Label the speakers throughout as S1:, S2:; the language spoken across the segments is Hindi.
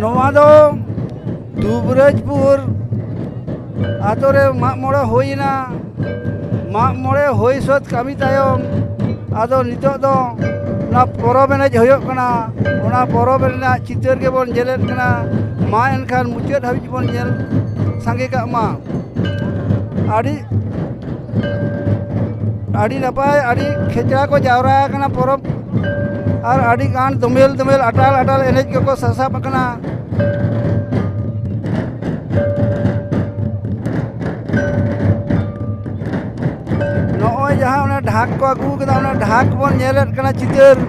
S1: नोवा दो दुबराजपुर आतोरे माग मोड़े होइना माग मोड़े होई सत कामी तायम आदो नितो दो ना परब एनेज होयोग कना ओना परब रेना चितर के बोन जेलेत कना मा एनखान मुचाद हाबिज बोन जेल सांगे का मा आड़ी आड़ी नपाय आड़ी खेचरा को जावरा कना परब और आड़ी गान दुमेल दुमेल अटाल अटाल एनेज को ससाब कना नॉय जहाँ उन्हें ढाक को अगू कदा उन्हें ढाक बोन नेलेत कना चितर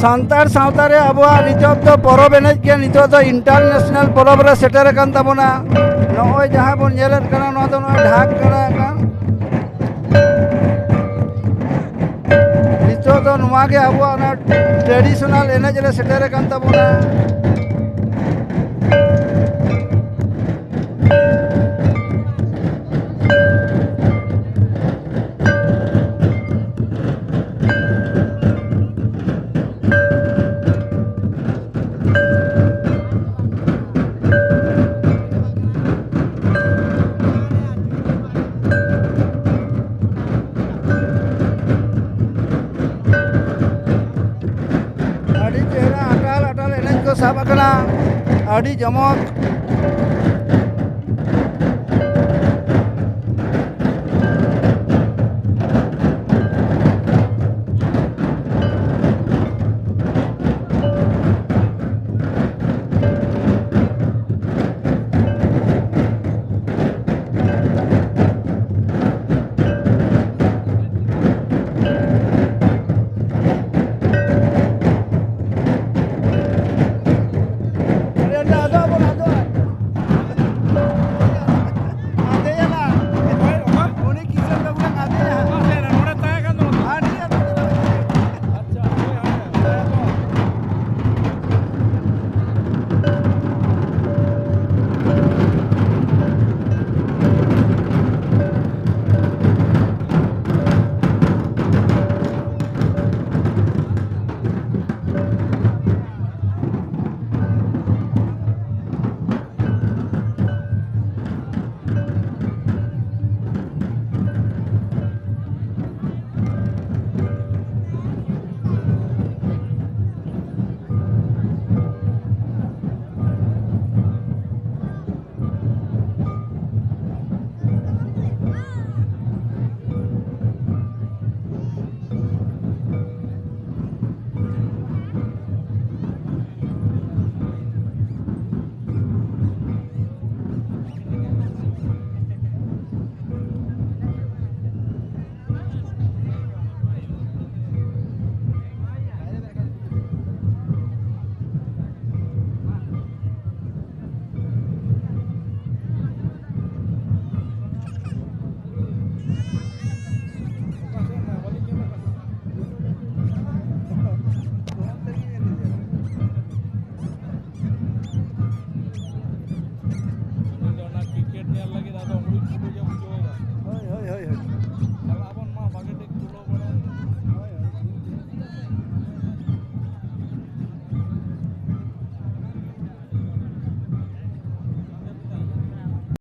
S1: सान्तार सावता रे अबुआ नितोग दो परब एनेज के नितोग दो इंटरनेशनल परब रे सेटर कान ताबोना नॉय जहाँ बोन नेलेत कना नॉ दो नॉय ढाक कना नितोग दो नुआ के अबुआ ना ट्रेडिशनल एनेज रे सेटर कान ताबोना साब आकना आड़ी जमक